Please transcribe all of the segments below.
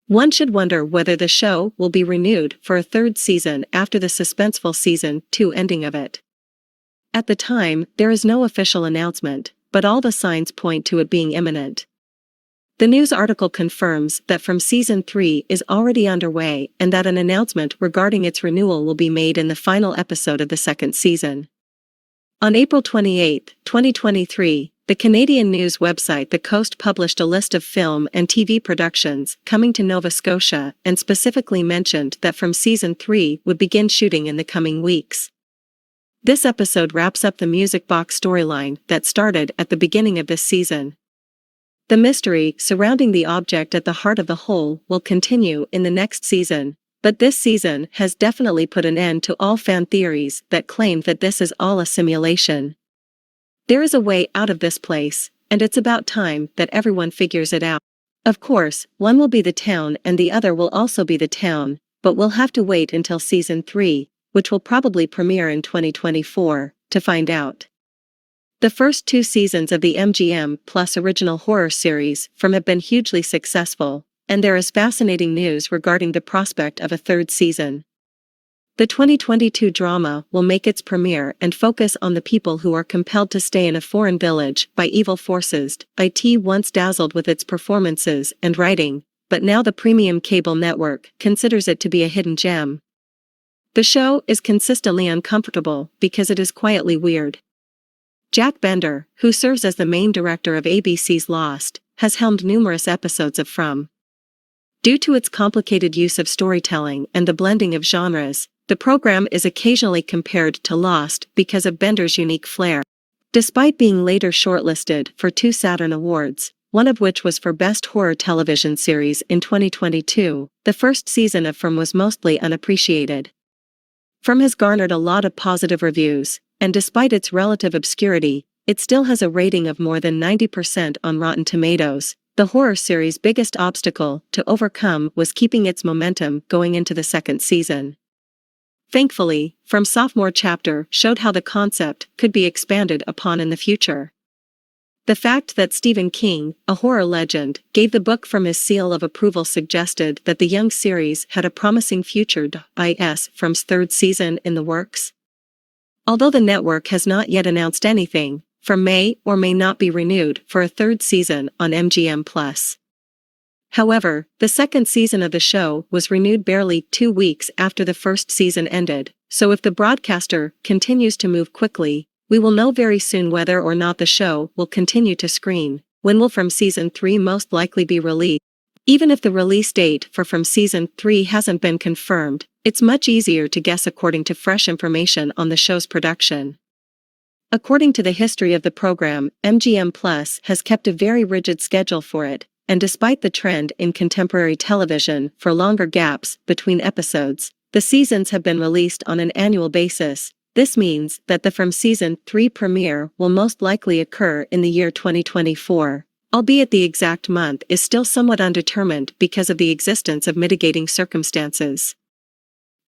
One should wonder whether the show will be renewed for a third season after the suspenseful season 2 ending of it. At the time, there is no official announcement, but all the signs point to it being imminent. The news article confirms that From Season 3 is already underway and that an announcement regarding its renewal will be made in the final episode of the second season. On April 28, 2023, the Canadian news website The Coast published a list of film and TV productions coming to Nova Scotia and specifically mentioned that From Season 3 would begin shooting in the coming weeks. This episode wraps up the Music Box storyline that started at the beginning of this season. The mystery surrounding the object at the heart of the whole will continue in the next season, but this season has definitely put an end to all fan theories that claim that this is all a simulation. There is a way out of this place, and it's about time that everyone figures it out. Of course, one will be the town and the other will also be the town, but we'll have to wait until Season 3, which will probably premiere in 2024, to find out. The first 2 seasons of the MGM Plus original horror series From have been hugely successful, and there is fascinating news regarding the prospect of a third season. The 2022 drama will make its premiere and focus on the people who are compelled to stay in a foreign village by evil forces. IT once dazzled with its performances and writing, but now the premium cable network considers it to be a hidden gem. The show is consistently uncomfortable because it is quietly weird. Jack Bender, who serves as the main director of ABC's Lost, has helmed numerous episodes of From. Due to its complicated use of storytelling and the blending of genres, the program is occasionally compared to Lost because of Bender's unique flair. Despite being later shortlisted for 2 Saturn Awards, one of which was for Best Horror Television Series in 2022, the first season of From was mostly unappreciated. From has garnered a lot of positive reviews, and despite its relative obscurity, it still has a rating of more than 90% on Rotten Tomatoes. The horror series' biggest obstacle to overcome was keeping its momentum going into the second season. Thankfully, From's sophomore chapter showed how the concept could be expanded upon in the future. The fact that Stephen King, a horror legend, gave the book From his seal of approval suggested that the young series had a promising future. Is From's third season in the works? Although the network has not yet announced anything, From may or may not be renewed for a third season on MGM+. However, the second season of the show was renewed barely 2 weeks after the first season ended, so if the broadcaster continues to move quickly, we will know very soon whether or not the show will continue to screen. When will From Season 3 most likely be released? Even if the release date for From Season 3 hasn't been confirmed, it's much easier to guess according to fresh information on the show's production. According to the history of the program, MGM Plus has kept a very rigid schedule for it, and despite the trend in contemporary television for longer gaps between episodes, the seasons have been released on an annual basis. This means that the From Season 3 premiere will most likely occur in the year 2024, albeit the exact month is still somewhat undetermined because of the existence of mitigating circumstances.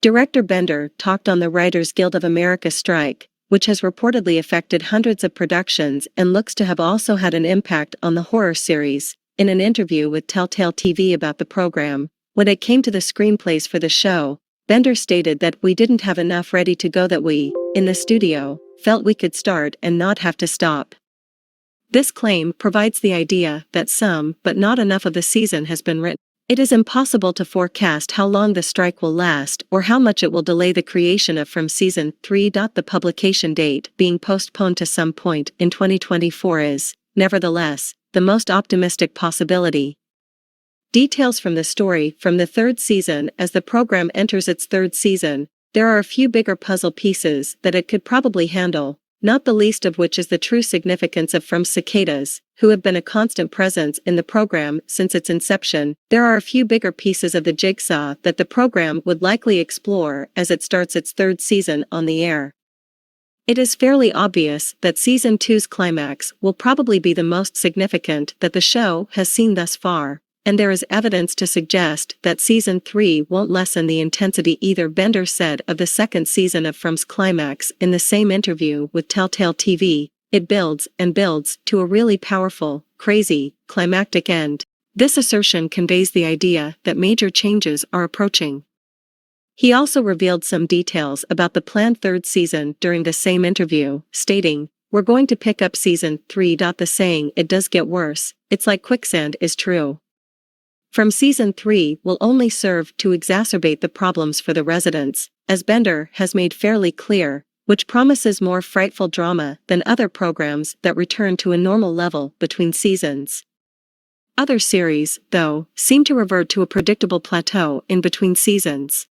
Director Bender talked on the Writers Guild of America strike, which has reportedly affected hundreds of productions and looks to have also had an impact on the horror series. In an interview with Telltale TV about the program, when it came to the screenplays for the show, Bender stated that we didn't have enough ready to go that we, in the studio, felt we could start and not have to stop. This claim provides the idea that some, but not enough of the season has been written. It is impossible to forecast how long the strike will last or how much it will delay the creation of From Season 3. The publication date being postponed to some point in 2024 is, nevertheless, the most optimistic possibility. Details from the story from the third season. As the program enters its third season, there are a few bigger puzzle pieces that it could probably handle, not the least of which is the true significance of From's cicadas, who have been a constant presence in the program since its inception. There are a few bigger pieces of the jigsaw that the program would likely explore as it starts its third season on the air. It is fairly obvious that Season 2's climax will probably be the most significant that the show has seen thus far, and there is evidence to suggest that Season 3 won't lessen the intensity either. Bender said of the second season of From's climax in the same interview with Telltale TV, "It builds and builds to a really powerful, crazy, climactic end." This assertion conveys the idea that major changes are approaching. He also revealed some details about the planned third season during the same interview, stating, "We're going to pick up season 3. The saying, 'It does get worse, it's like quicksand,' is true. From season 3 will only serve to exacerbate the problems for the residents, as Bender has made fairly clear, which promises more frightful drama than other programs that return to a normal level between seasons. Other series, though, seem to revert to a predictable plateau in between seasons.